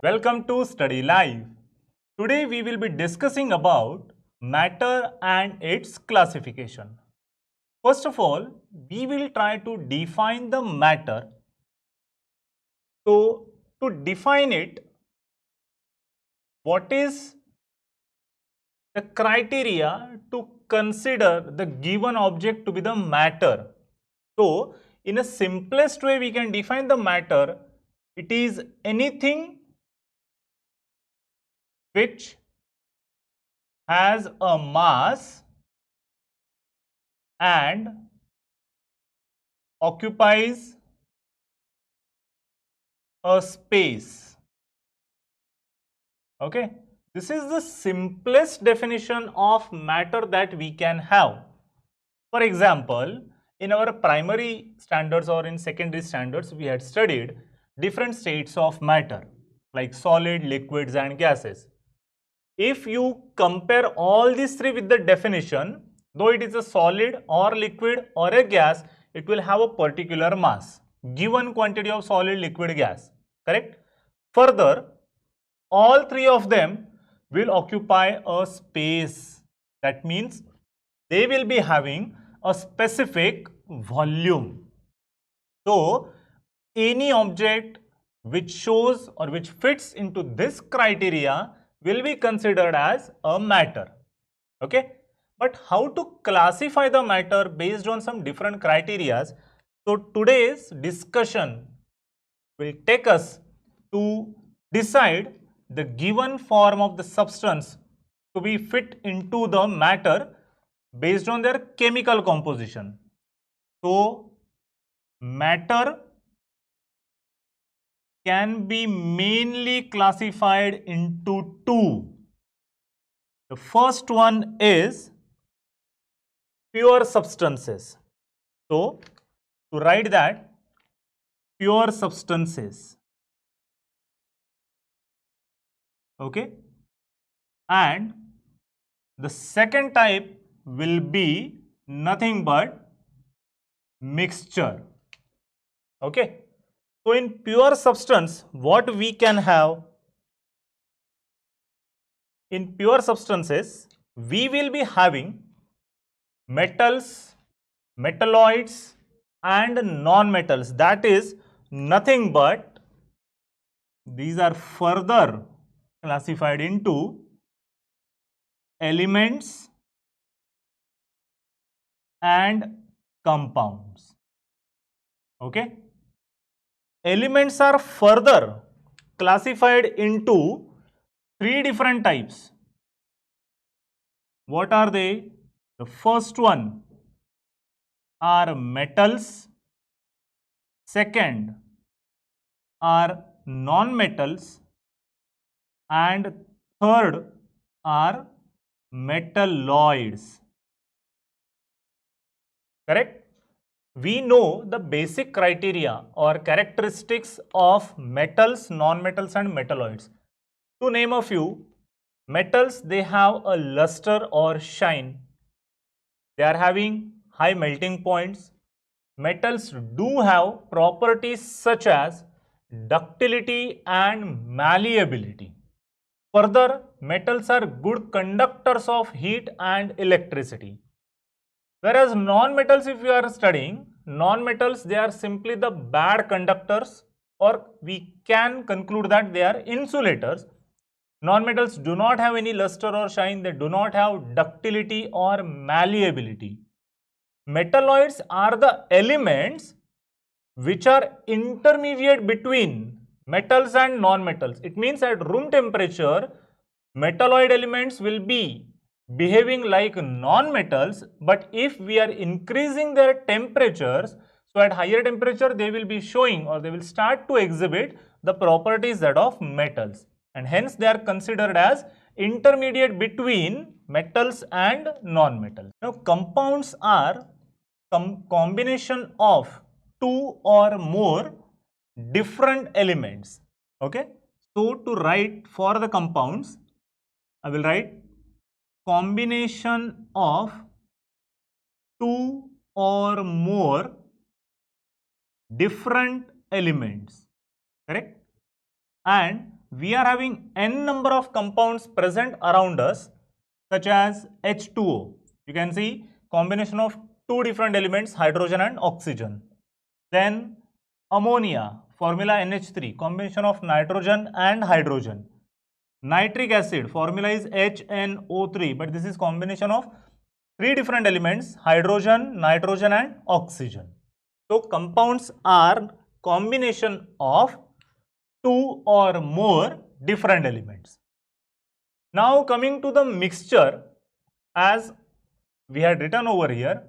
Welcome to Study Live. Today we will be discussing about matter and its classification. First of all, we will try to define the matter. So, to define it, what is the criteria to consider the given object to be the matter? So, in a simplest way we can define the matter. It is anything which has a mass and occupies a space. Okay, this is the simplest definition of matter that we can have. For example, in our primary standards or in secondary standards, we had studied different states of matter like solid, liquids and gases. If you compare all these three with the definition, though it is a solid or liquid or a gas, it will have a particular mass, given quantity of solid, liquid, gas, correct? Further, all three of them will occupy a space. That means they will be having a specific volume. So, any object which shows or which fits into this criteria will be considered as a matter. Okay, but how to classify the matter based on some different criteria? So today's discussion will take us to decide the given form of the substance to be fit into the matter based on their chemical composition. So matter can be mainly classified into two. The first one is pure substances. So, to write that, pure substances. Okay. And the second type will be nothing but mixture. Okay. So, in pure substance, what we can have? In pure substances, we will be having metals, metalloids and non-metals. That is nothing but these are further classified into elements and compounds. Okay. Elements are further classified into three different types. What are they? The first one are metals, second are non-metals and third are metalloids. Correct? We know the basic criteria or characteristics of metals, non-metals and metalloids. To name a few, metals, they have a luster or shine. They are having high melting points. Metals do have properties such as ductility and malleability. Further, metals are good conductors of heat and electricity. Whereas non-metals, if you are studying, non-metals, they are simply the bad conductors, or we can conclude that they are insulators. Non-metals do not have any luster or shine, they do not have ductility or malleability. Metalloids are the elements which are intermediate between metals and non-metals. It means at room temperature, metalloid elements will be behaving like non-metals, but if we are increasing their temperatures, so at higher temperature they will be showing or they will start to exhibit the properties that of metals, and hence they are considered as intermediate between metals and non-metals. Now compounds are combination of two or more different elements. Okay, so to write for the compounds, I will write combination of two or more different elements, correct? And we are having n number of compounds present around us, such as H2O. You can see combination of two different elements, hydrogen and oxygen. Then ammonia, formula NH3, combination of nitrogen and hydrogen. Nitric acid, formula is HNO3, but this is combination of three different elements, hydrogen, nitrogen and oxygen. So compounds are combination of two or more different elements. Now coming to the mixture, as we had written over here,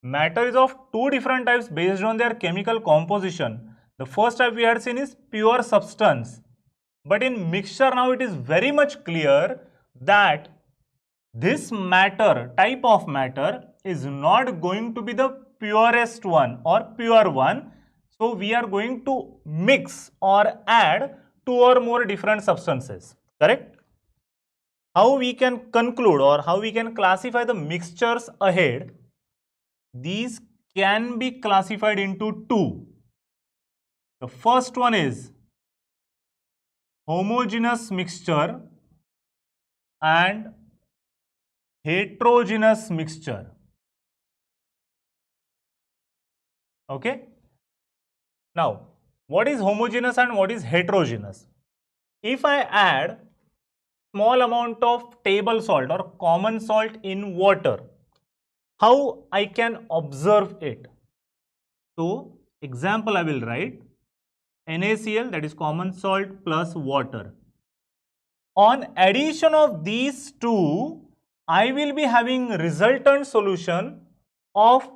matter is of two different types based on their chemical composition. The first type we had seen is pure substance, but in mixture now it is very much clear that this matter, type of matter, is not going to be the purest one or pure one. So we are going to mix or add two or more different substances, correct? How we can conclude or how we can classify the mixtures ahead? These can be classified into two. The first one is homogeneous mixture and heterogeneous mixture. Okay. Now, what is homogeneous and what is heterogeneous? If I add small amount of table salt or common salt in water, how I can observe it? So, example I will write NaCl, that is common salt plus water. On addition of these two, I will be having resultant solution of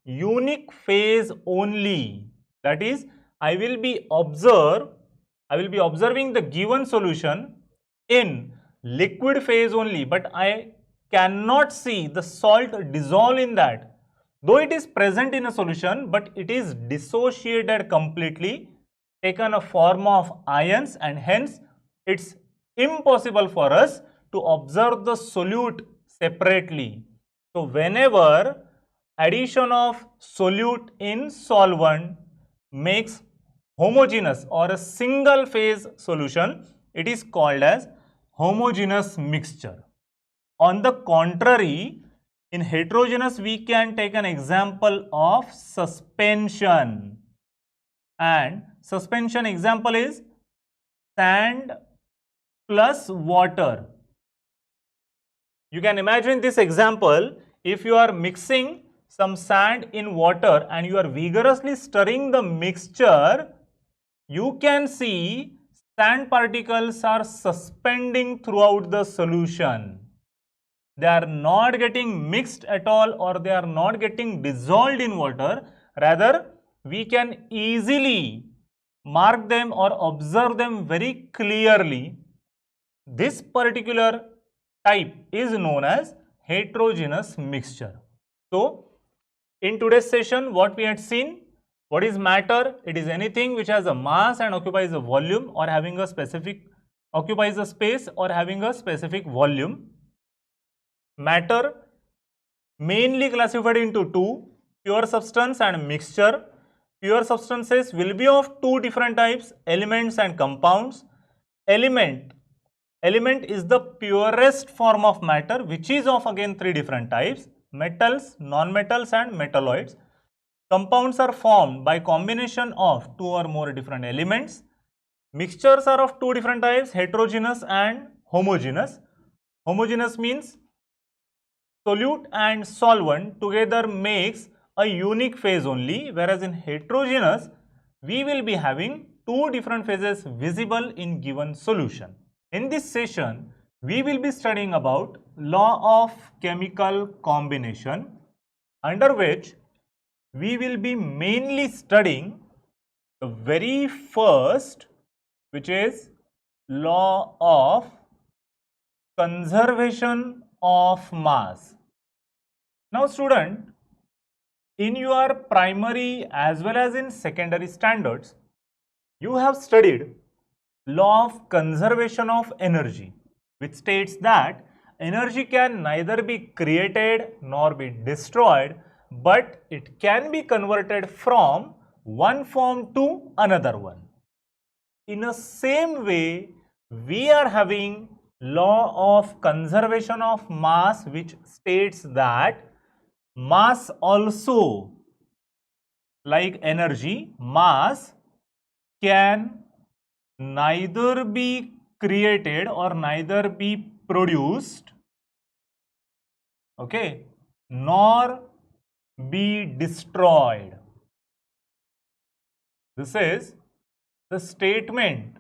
unique phase only. That is, I will be observing the given solution in liquid phase only, but I cannot see the salt dissolve in that. Though it is present in a solution, but it is dissociated completely, taken a form of ions, and hence it's impossible for us to observe the solute separately. So whenever addition of solute in solvent makes homogeneous or a single phase solution, it is called as homogeneous mixture. On the contrary, in heterogeneous we can take an example of suspension, and suspension example is sand plus water. You can imagine this example. If you are mixing some sand in water and you are vigorously stirring the mixture, you can see sand particles are suspending throughout the solution. They are not getting mixed at all, or they are not getting dissolved in water. Rather, we can easily mark them or observe them very clearly. This particular type is known as heterogeneous mixture. So, in today's session, what we had seen, what is matter? It is anything which has a mass and occupies a volume or having a specific, occupies a space or having a specific volume. Matter mainly classified into two, pure substance and mixture. Pure substances will be of two different types, elements and compounds. Element is the purest form of matter, which is of again three different types, metals, non-metals and metalloids. Compounds are formed by combination of two or more different elements. Mixtures are of two different types, heterogeneous and homogeneous. Homogeneous means solute and solvent together makes a unique phase only, whereas in heterogeneous we will be having two different phases visible in given solution. In this session, we will be studying about law of chemical combination, under which we will be mainly studying the very first, which is law of conservation of mass. Now student, in your primary as well as in secondary standards, you have studied law of conservation of energy, which states that energy can neither be created nor be destroyed, but it can be converted from one form to another one. In the same way, we are having law of conservation of mass, which states that mass also, like energy, mass can neither be created or neither be produced, okay, nor be destroyed. This is the statement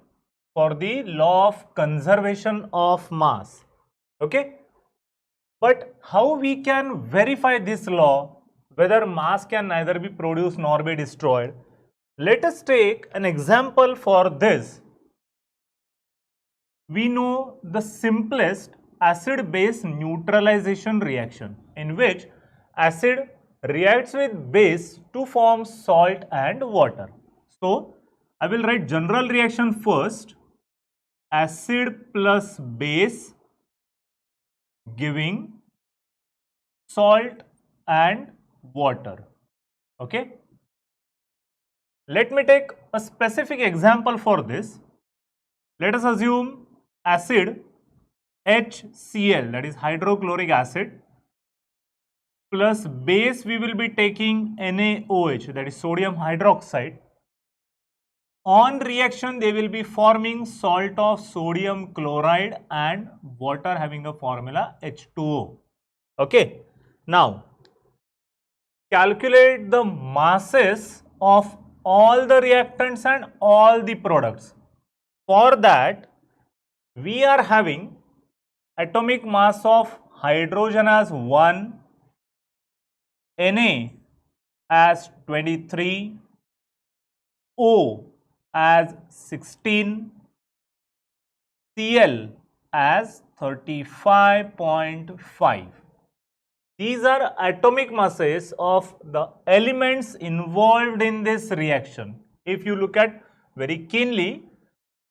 for the law of conservation of mass, okay. But how we can verify this law, whether mass can neither be produced nor be destroyed? Let us take an example for this. We know the simplest acid-base neutralization reaction, in which acid reacts with base to form salt and water. So, I will write general reaction first. Acid plus base giving salt and water, okay. Let me take a specific example for this. Let us assume acid HCl, that is hydrochloric acid, plus base we will be taking NaOH, that is sodium hydroxide. On reaction they will be forming salt of sodium chloride and water having a formula H2O. Okay. Now, calculate the masses of all the reactants and all the products. For that, we are having atomic mass of hydrogen as 1, Na as 23, O as 16, Cl as 35.5. These are atomic masses of the elements involved in this reaction. If you look at very keenly,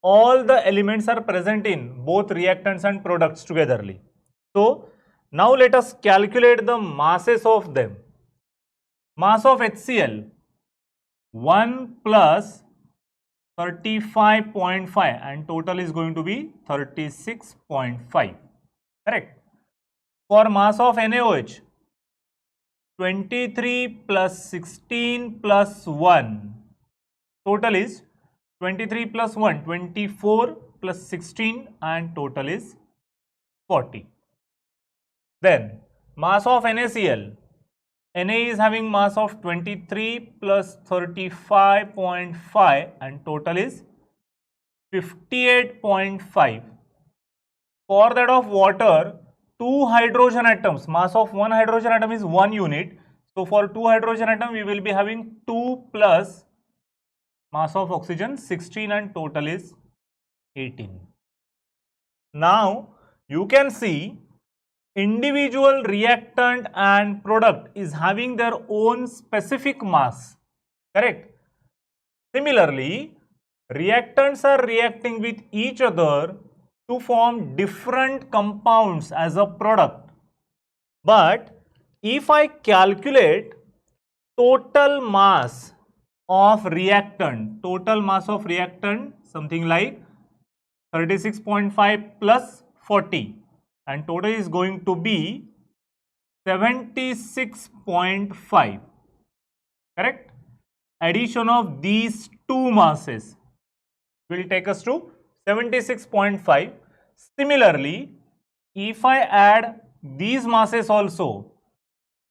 all the elements are present in both reactants and products togetherly. So, now let us calculate the masses of them. Mass of HCl, 1 plus 35.5 and total is going to be 36.5, correct. For mass of NaOH, 23 plus 16 plus 1, total is 23 plus 1, 24 plus 16 and total is 40. Then mass of NaCl, Na is having mass of 23 plus 35.5 and total is 58.5. For that of water, 2 hydrogen atoms, mass of 1 hydrogen atom is 1 unit. So for 2 hydrogen atom, we will be having 2 plus mass of oxygen 16 and total is 18. Now you can see individual reactant and product is having their own specific mass, correct. Similarly, reactants are reacting with each other to form different compounds as a product. But if I calculate total mass of reactant, something like 36.5 plus 40 and total is going to be 76.5, correct. Addition of these two masses will take us to 76.5. Similarly, if I add these masses also,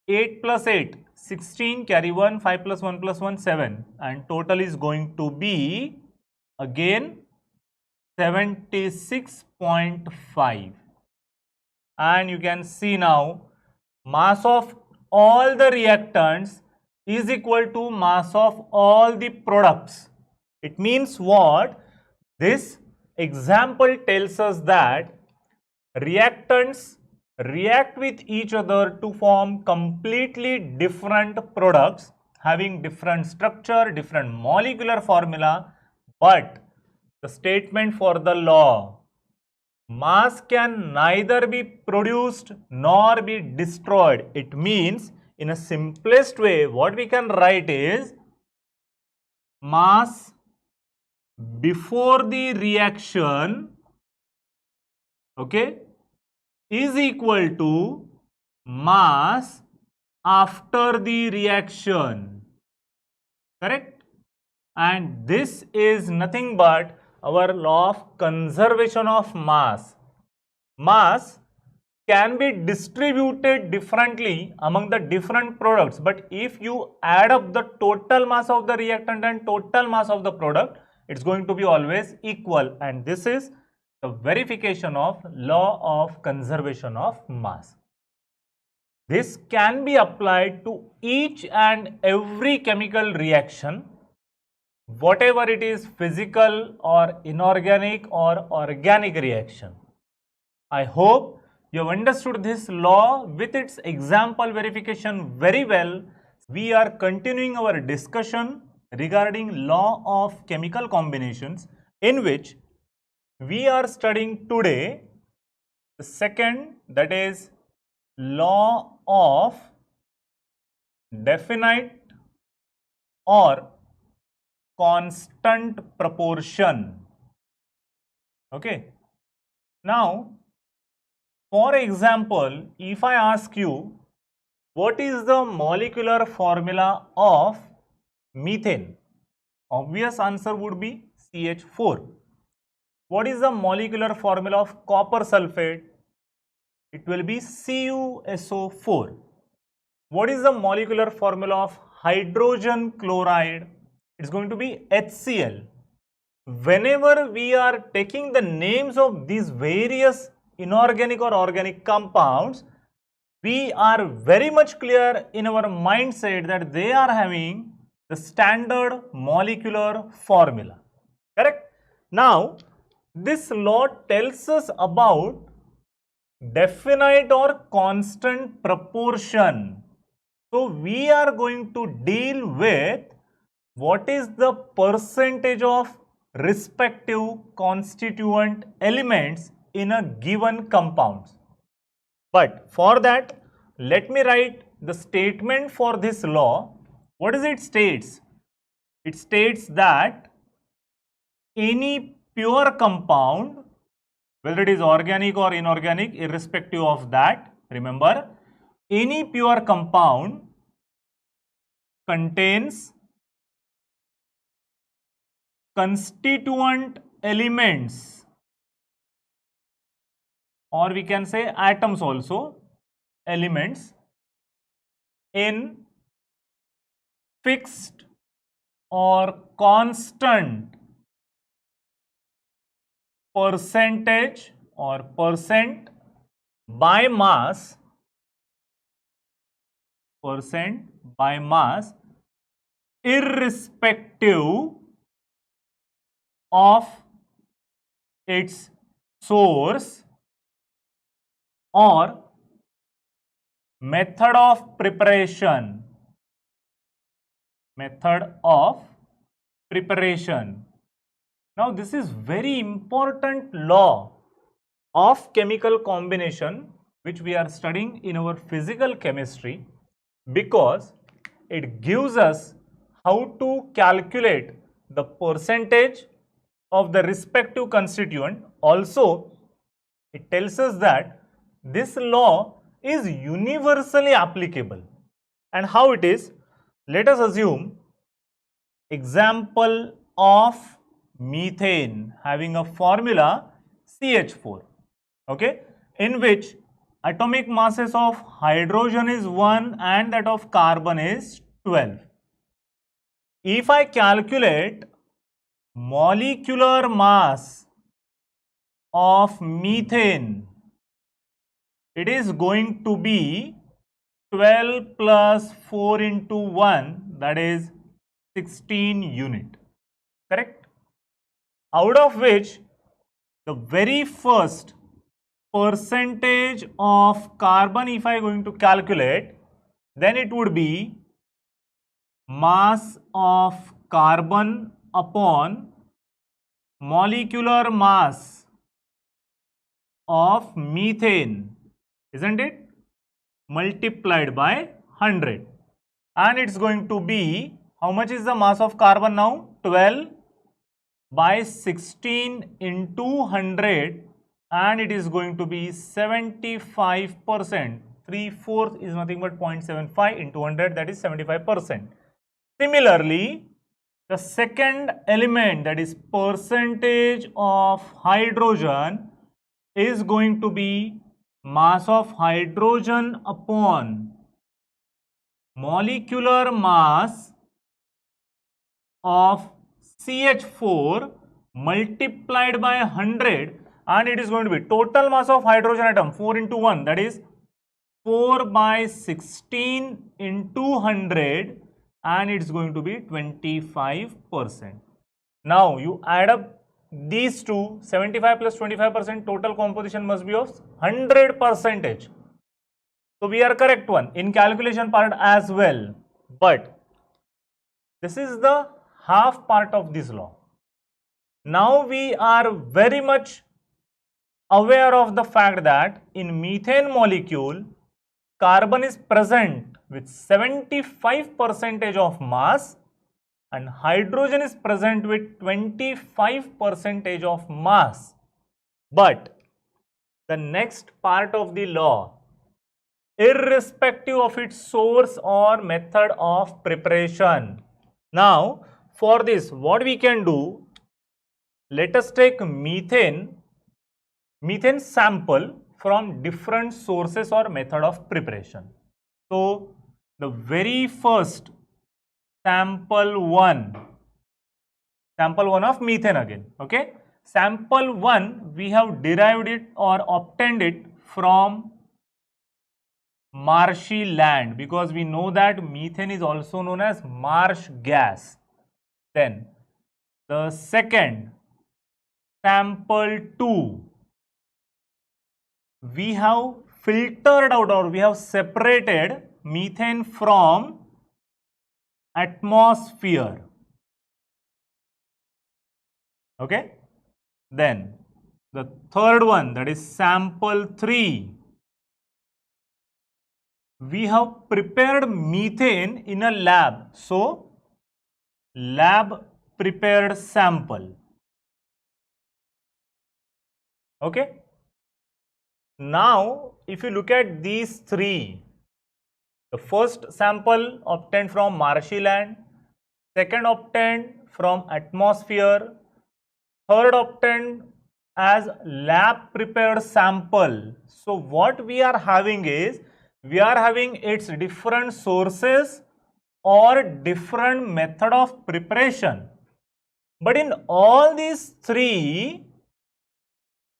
8 plus 8, 16, carry 1, 5 plus 1 plus 1, 7 and total is going to be again 76.5. And you can see now mass of all the reactants is equal to mass of all the products. It means what? This example tells us that reactants react with each other to form completely different products having different structure, different molecular formula, but the statement for the law, mass can neither be produced nor be destroyed. It means in a simplest way what we can write is mass before the reaction okay, is equal to mass after the reaction, correct? And this is nothing but our law of conservation of mass. Mass can be distributed differently among the different products, but if you add up the total mass of the reactant and total mass of the product, it's going to be always equal, and this is the verification of law of conservation of mass. This can be applied to each and every chemical reaction, whatever it is, physical or inorganic or organic reaction. I hope you have understood this law with its example verification very well. We are continuing our discussion regarding law of chemical combinations, in which we are studying today the second, that is law of definite or constant proportion. Okay. Now, for example, if I ask you, what is the molecular formula of methane? Obvious answer would be CH4. What is the molecular formula of copper sulfate? It will be CuSO4. What is the molecular formula of hydrogen chloride? It's going to be HCl. Whenever we are taking the names of these various inorganic or organic compounds, we are very much clear in our mindset that they are having the standard molecular formula, correct? Now, this law tells us about definite or constant proportion. So, we are going to deal with what is the percentage of respective constituent elements in a given compound. But for that, let me write the statement for this law. What is it states? It states that any pure compound, whether it is organic or inorganic, irrespective of that, remember, any pure compound contains constituent elements, or we can say atoms also, elements in fixed or constant percentage or percent by mass, irrespective of its source or method of preparation. Now, this is very important law of chemical combination which we are studying in our physical chemistry, because it gives us how to calculate the percentage of the respective constituent. Also, it tells us that this law is universally applicable. And how it is? Let us assume example of methane having a formula CH4, okay, in which atomic masses of hydrogen is 1 and that of carbon is 12. If I calculate molecular mass of methane, it is going to be 12 plus 4 into 1, that is 16 unit, correct? Out of which the very first percentage of carbon, if I am going to calculate, then it would be mass of carbon upon molecular mass of methane, isn't it? Multiplied by 100, and it's going to be, how much is the mass of carbon now? 12 by 16 into 100, and it is going to be 75%. 3/4 is nothing but 0.75 into 100, that is 75%. Similarly, the second element, that is percentage of hydrogen, is going to be mass of hydrogen upon molecular mass of CH4 multiplied by 100, and it is going to be total mass of hydrogen atom 4 into 1, that is 4 by 16 into 100, and it's going to be 25%. Now you add up these two, 75 plus 25%, total composition must be of 100%. So we are correct one in calculation part as well, but this is the half part of this law. Now we are very much aware of the fact that in methane molecule, carbon is present with 75% of mass and hydrogen is present with 25% of mass. But the next part of the law, irrespective of its source or method of preparation. Now, for this, what we can do, let us take methane sample from different sources or method of preparation. So, the very first sample 1 of methane again, okay. Sample 1, we have derived it or obtained it from marshy land, because we know that methane is also known as marsh gas. Then the second, sample 2, we have filtered out or we have separated methane from atmosphere, okay. Then the third one, that is sample 3, we have prepared methane in a lab, so lab prepared sample, okay. Now if you look at these three, the first sample obtained from marshy land, second obtained from atmosphere, third obtained as lab prepared sample. So what we are having is, we are having its different sources or different method of preparation. But in all these three,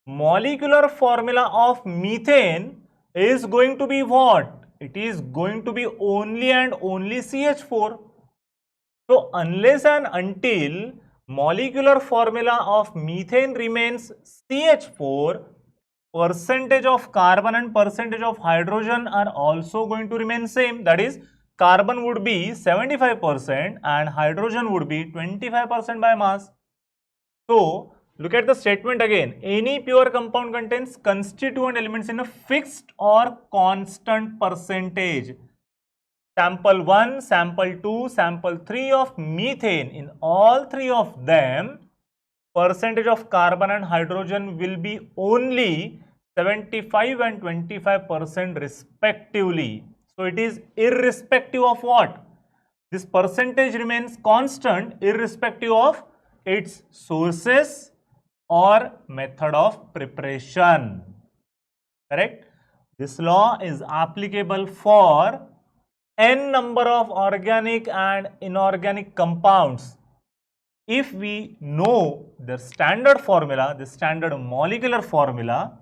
molecular formula of methane is going to be what? It is going to be only and only CH4. So unless and until molecular formula of methane remains CH4, percentage of carbon and percentage of hydrogen are also going to remain same. That is, carbon would be 75% and hydrogen would be 25% by mass. So look at the statement again. Any pure compound contains constituent elements in a fixed or constant percentage. Sample 1, sample 2, sample 3 of methane, in all three of them, percentage of carbon and hydrogen will be only 75 and 25% respectively. So it is irrespective of what? This percentage remains constant irrespective of its sources or method of preparation. Correct? This law is applicable for n number of organic and inorganic compounds. If we know the standard formula, the standard molecular formula,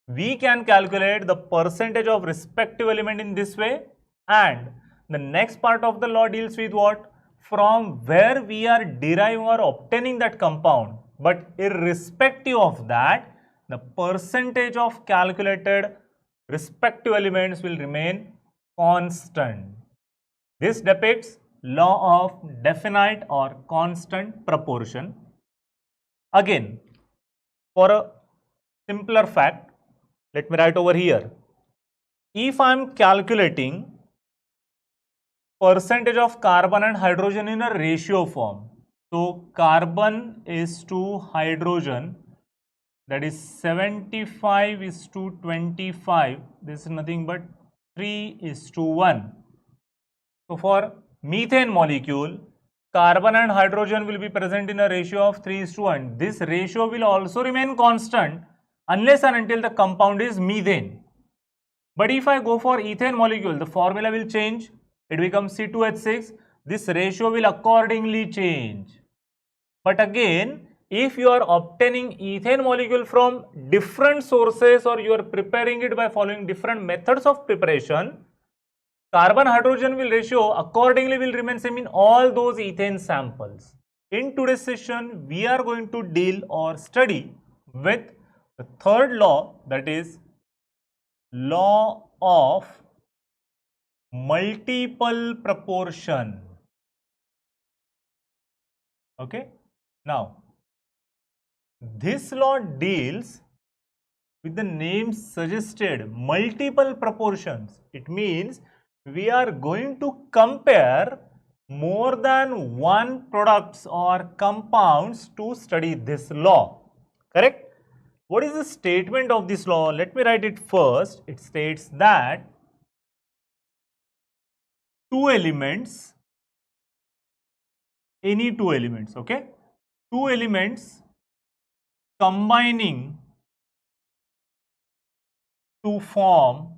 we can calculate the percentage of respective element in this way, and the next part of the law deals with what? From where we are deriving or obtaining that compound. But irrespective of that, the percentage of calculated respective elements will remain constant. This depicts law of definite or constant proportion. Again, for a simpler fact, let me write over here. If I am calculating percentage of carbon and hydrogen in a ratio form, so carbon is to hydrogen that is 75:25. This is nothing but 3:1. So for methane molecule, carbon and hydrogen will be present in a ratio of 3:1. This ratio will also remain constant unless and until the compound is methane. But if I go for ethane molecule, the formula will change. It becomes C2H6. This ratio will accordingly change. But again, if you are obtaining ethane molecule from different sources or you are preparing it by following different methods of preparation, carbon hydrogen will ratio accordingly will remain same in all those ethane samples. In today's session, we are going to deal or study with the third law, that is law of multiple proportion. Okay. Now, this law deals with the name suggested, multiple proportions. It means we are going to compare more than one products or compounds to study this law. Correct? What is the statement of this law? Let me write it first. It states that two elements, any two elements, okay? Two elements combining to form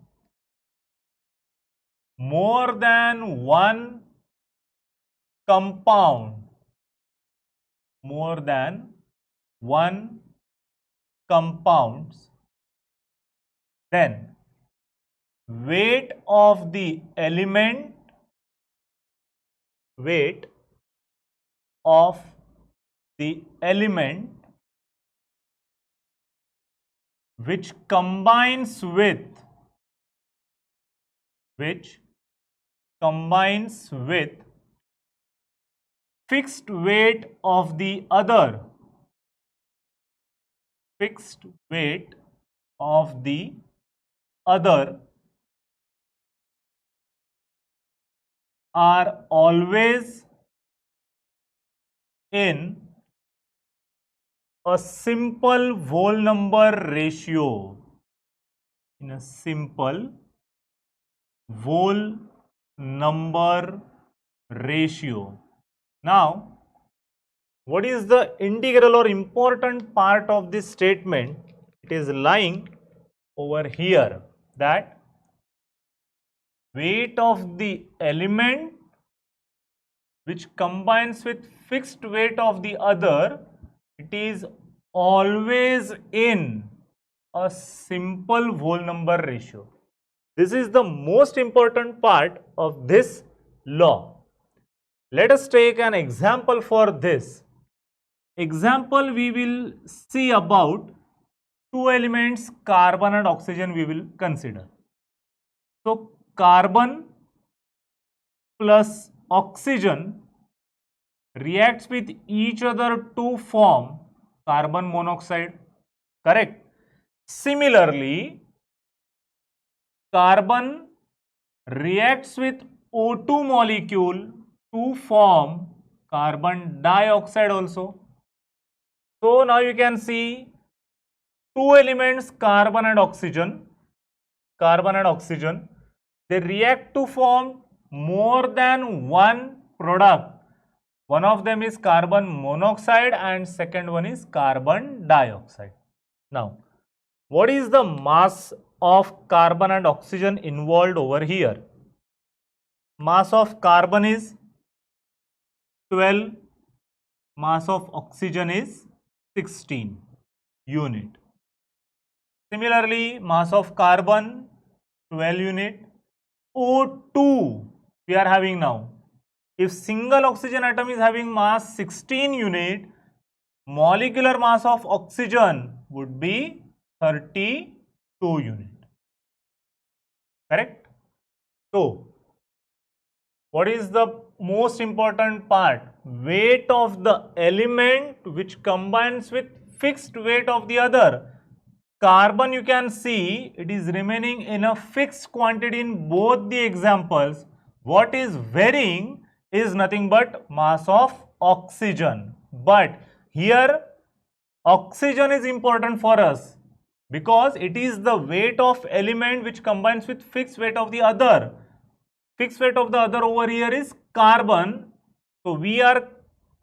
more than one compound, more than one compounds, then weight of the element, weight of the element which combines with fixed weight of the other, fixed weight of the other are always in a simple whole number ratio, in a simple whole number ratio. Now, what is the integral or important part of this statement? It is lying over here, that weight of the element which combines with fixed weight of the other, it is always in a simple whole number ratio. This is the most important part of this law. Let us take an example for this. Example, we will see about two elements, carbon and oxygen, we will consider. So, carbon plus oxygen reacts with each other to form carbon monoxide, correct? Similarly, carbon reacts with O2 molecule to form carbon dioxide also. So now you can see two elements, carbon and oxygen, they react to form more than one product. One of them is carbon monoxide and second one is carbon dioxide. Now, what is the mass of carbon and oxygen involved over here? Mass of carbon is 12, mass of oxygen is 16 unit. Similarly, mass of carbon 12 unit. O2 we are having now. If single oxygen atom is having mass 16 unit, molecular mass of oxygen would be 32 unit. Correct? So, what is the most important part? Weight of the element which combines with fixed weight of the other. Carbon, you can see it is remaining in a fixed quantity in both the examples. What is varying is nothing but mass of oxygen. But here Oxygen is important for us because it is the weight of element which combines with fixed weight of the other. Fixed weight of the other over here is carbon. So we are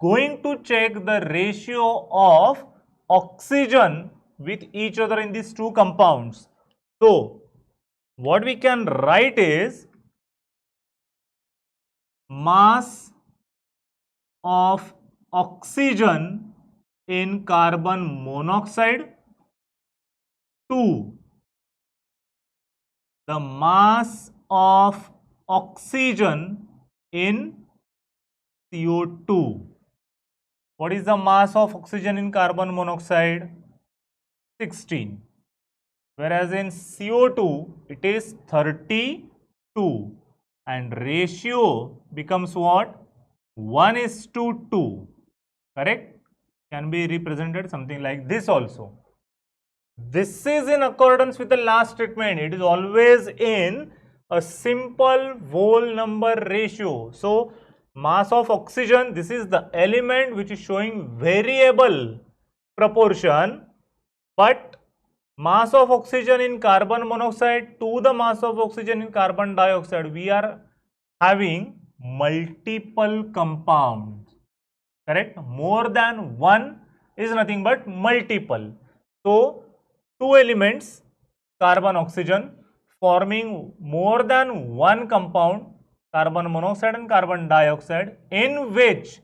going to check the ratio of oxygen with each other in these two compounds. So what we can write is mass of oxygen in carbon monoxide to the mass of oxygen in CO2. What is the mass of oxygen in carbon monoxide? 16. Whereas in CO2 it is 32 and ratio becomes what? 1:2. Correct? Can be represented something like this also. This is in accordance with the last statement. It is always in a simple whole number ratio. So mass of oxygen, this is the element which is showing variable proportion, but mass of oxygen in carbon monoxide to the mass of oxygen in carbon dioxide, we are having multiple compounds. Correct? More than one is nothing but multiple. So two elements, carbon oxygen, forming more than one compound, carbon monoxide and carbon dioxide, in which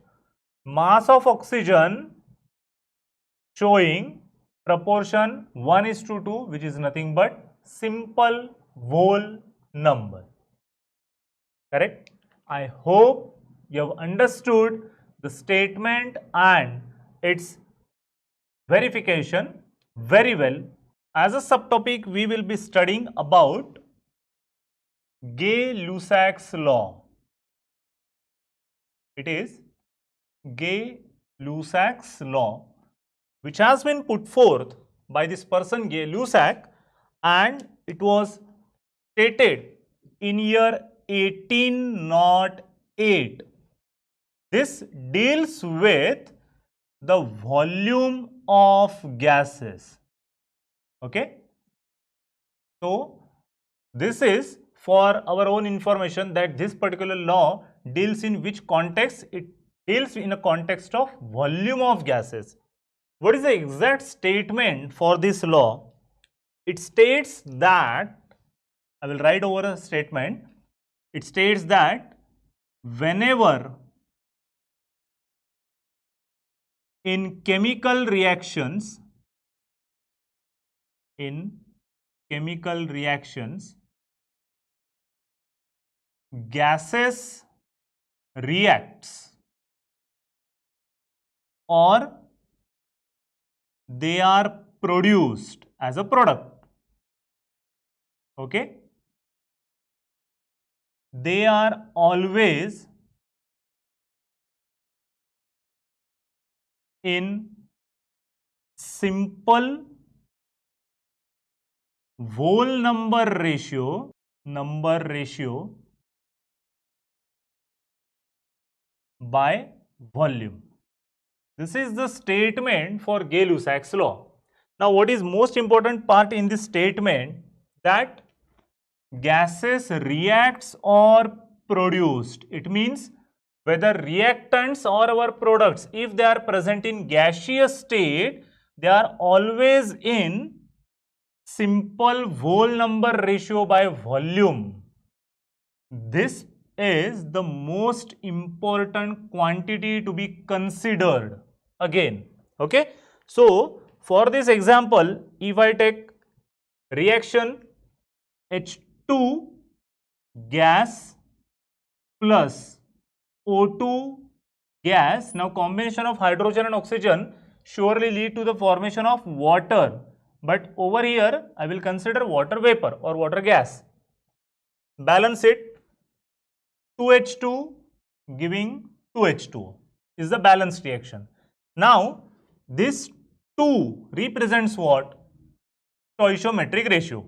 mass of oxygen showing proportion 1:2, which is nothing but simple whole number. Correct? I hope you have understood the statement and its verification very well. As a subtopic, we will be studying about Gay-Lussac's law. It is Gay-Lussac's law, which has been put forth by this person Gay-Lussac, and it was stated in year 1808. This deals with the volume of gases. Okay. So this is for our own information that this particular law deals in which context? It deals in a context of volume of gases. What is the exact statement for this law? It states that, I will write over a statement. It states that whenever in chemical reactions, gases reacts or they are produced as a product. Okay? They are always in simple whole number ratio by volume. This is the statement for Gay-Lussac's law. Now, what is most important part in this statement? That gases reacts or produced. It means whether reactants or our products, if they are present in gaseous state, they are always in simple whole number ratio by volume. This is the most important quantity to be considered again. Okay. So for this example, if I take reaction H2 gas plus O2 gas, now combination of hydrogen and oxygen surely lead to the formation of water, but over here I will consider water vapor or water gas. Balance it, 2H2 giving 2H2O is the balanced reaction. Now this 2 represents what? Stoichiometric ratio,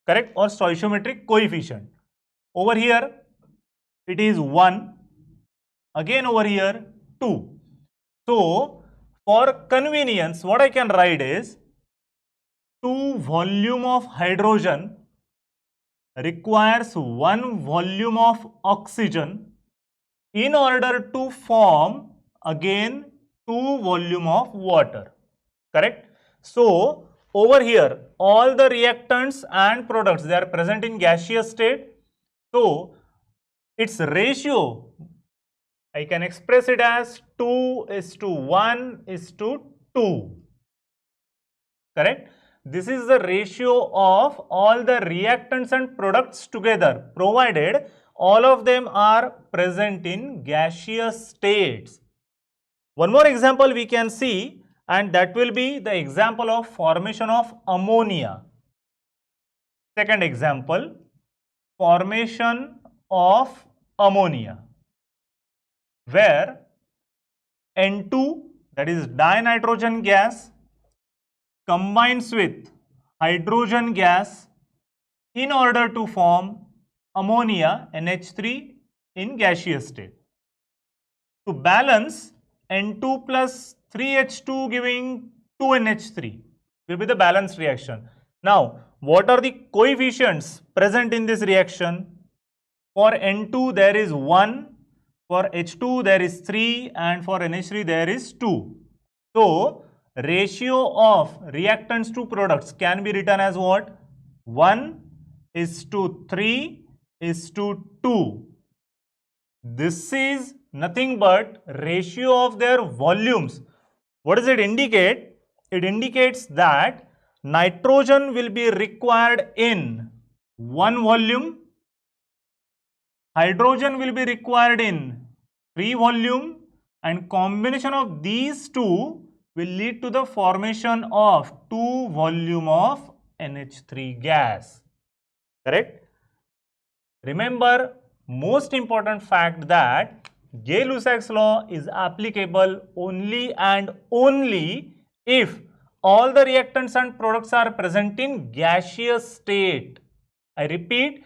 correct, or stoichiometric coefficient. Over here it is 1, again over here 2. So For convenience, what I can write is 2 volume of hydrogen requires 1 volume of oxygen in order to form again 2 volume of water. Correct? So over here all the reactants and products, they are present in gaseous state. So its ratio, I can express it as 2:1:2. Correct? This is the ratio of all the reactants and products together, provided all of them are present in gaseous states. One more example we can see, and that will be the example of formation of ammonia. Second example, formation of ammonia, where N2, that is dinitrogen gas, combines with hydrogen gas in order to form ammonia, NH3, in gaseous state. To balance, N2 plus 3H2 giving 2NH3 will be the balanced reaction. Now, what are the coefficients present in this reaction? For N2 there is 1, for H2 there is 3, and for NH3 there is 2. So, ratio of reactants to products can be written as what? 1:3:2. This is nothing but ratio of their volumes. What does it indicate? It indicates that nitrogen will be required in 1 volume, hydrogen will be required in 3 volume, and combination of these two will lead to the formation of 2 volume of NH3 gas. Correct? Remember, most important fact that Gay-Lussac's law is applicable only and only if all the reactants and products are present in gaseous state. I repeat,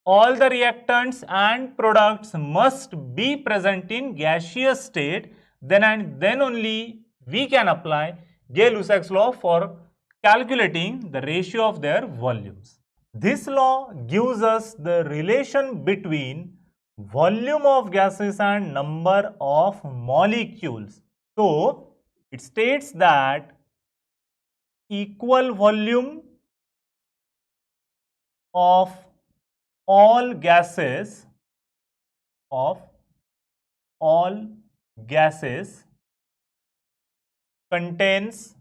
all the reactants and products must be present in gaseous state, then and then only we can apply Gay-Lussac's law for calculating the ratio of their volumes. This law gives us the relation between volume of gases and number of molecules. So, it states that equal volume of all gases contains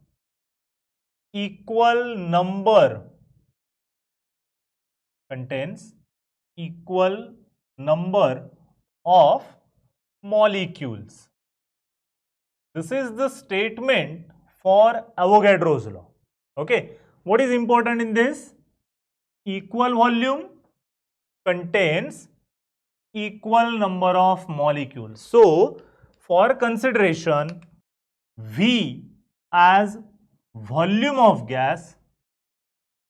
equal number of molecules. This is the statement for Avogadro's law. Okay, what is important in this? Equal volume contains equal number of molecules. So, for consideration, V as volume of gas,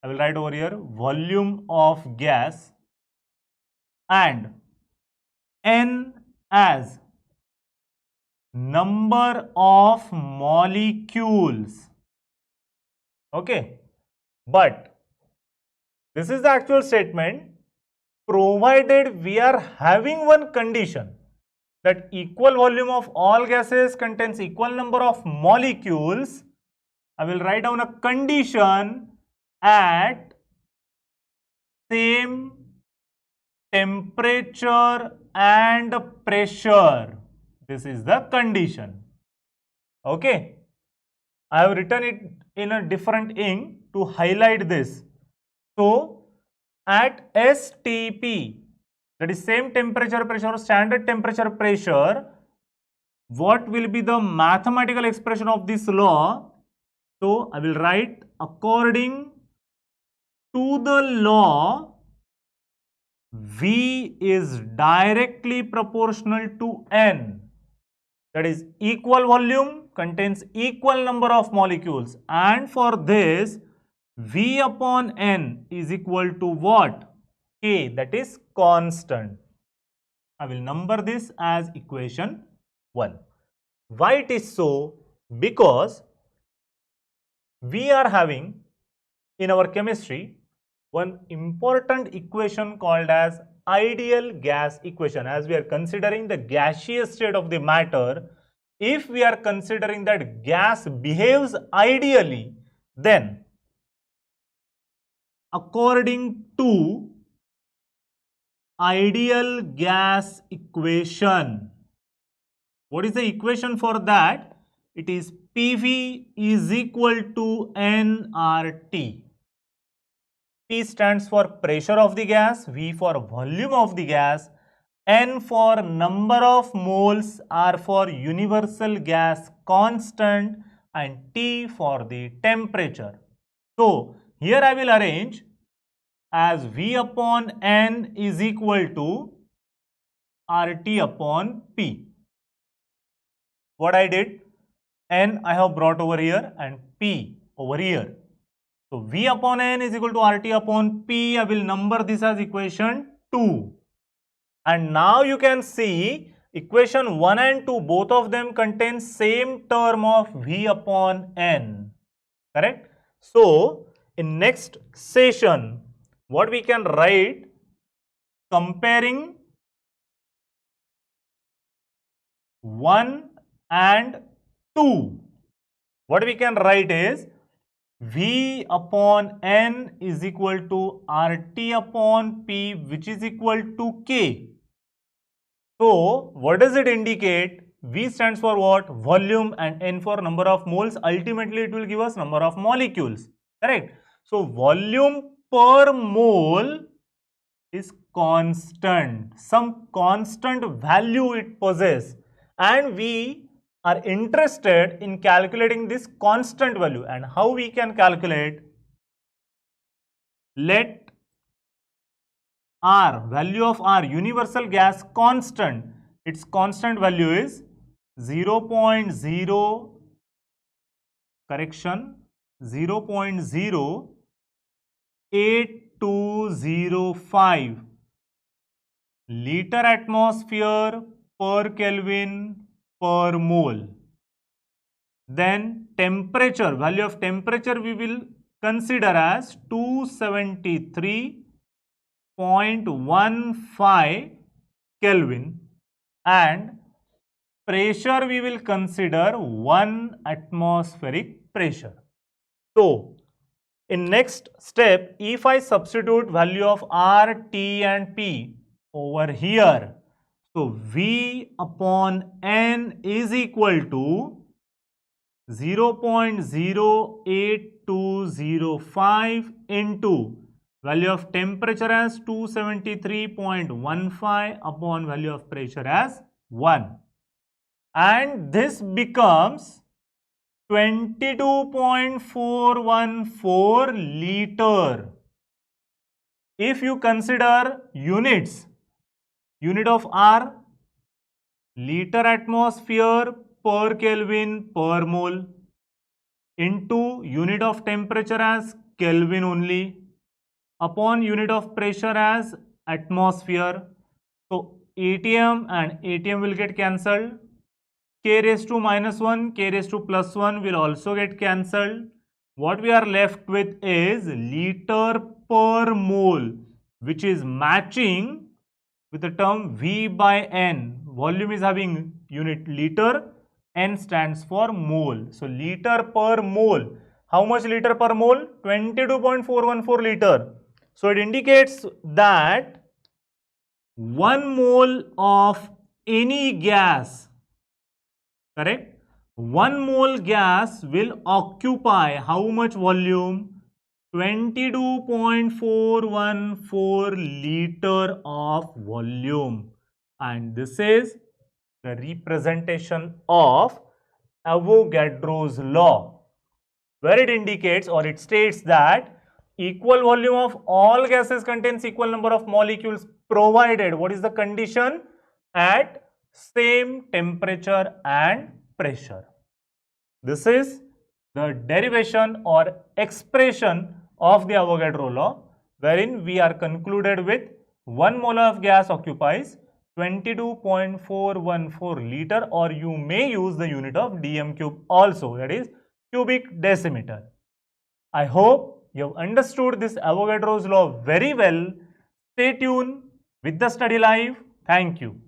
I will write over here volume of gas, and N as number of molecules. Okay, but this is the actual statement, provided we are having one condition that equal volume of all gases contains equal number of molecules. I will write down a condition at same temperature and pressure. This is the condition. Okay, I have written it in a different ink to highlight this. So, at STP, that is same temperature pressure or standard temperature pressure, what will be the mathematical expression of this law? So, I will write according to the law, V is directly proportional to N. That is, equal volume contains equal number of molecules, and for this V upon N is equal to what? K, that is constant. I will number this as equation 1. Why it is so? Because we are having in our chemistry one important equation called as ideal gas equation. As we are considering the gaseous state of the matter, if we are considering that gas behaves ideally, then according to ideal gas equation, what is the equation for that? It is PV is equal to nRT. P stands for pressure of the gas, V for volume of the gas, N for number of moles, R for universal gas constant, and T for the temperature. So, here I will arrange as V upon N is equal to RT upon P. What I did, N I have brought over here and P over here. So, V upon N is equal to RT upon P. I will number this as equation 2. And now you can see equation 1 and 2, both of them contain same term of V upon N. Correct? So, in next session, what we can write, comparing 1 and 2, what we can write is V upon N is equal to RT upon P, which is equal to K. So, what does it indicate? V stands for what? Volume, and N for number of moles. Ultimately, it will give us number of molecules. Correct? So, volume per mole is constant. Some constant value it possesses. And we are interested in calculating this constant value. And how we can calculate? Let R, value of R, universal gas constant, its constant value is 0.8205 liter atmosphere per Kelvin per mole. Then temperature, value of temperature we will consider as 273.15 Kelvin, and pressure we will consider 1 atmospheric pressure. So, in next step, if I substitute value of R, T and P over here, so V upon N is equal to 0.08205 into value of temperature as 273.15 upon value of pressure as 1, and this becomes 22.414 liter. If you consider units, unit of R, liter atmosphere per Kelvin per mole, into unit of temperature as Kelvin only, upon unit of pressure as atmosphere. So, ATM and ATM will get cancelled. K raised to minus 1, K raised to plus 1 will also get cancelled. What we are left with is liter per mole, which is matching with the term V by N. Volume is having unit liter, N stands for mole. So, liter per mole. How much liter per mole? 22.414 liter. So, it indicates that 1 mole of any gas, correct? 1 mole gas will occupy how much volume? 22.414 liter of volume. And this is the representation of Avogadro's law, where it indicates or it states that equal volume of all gases contains equal number of molecules, provided what is the condition? At same temperature and pressure. This is the derivation or expression of the Avogadro law, wherein we are concluded with 1 mole of gas occupies 22.414 liter, or you may use the unit of dm cube also, that is cubic decimeter. I hope you have understood this Avogadro's law very well. Stay tuned with the Study Live. Thank you.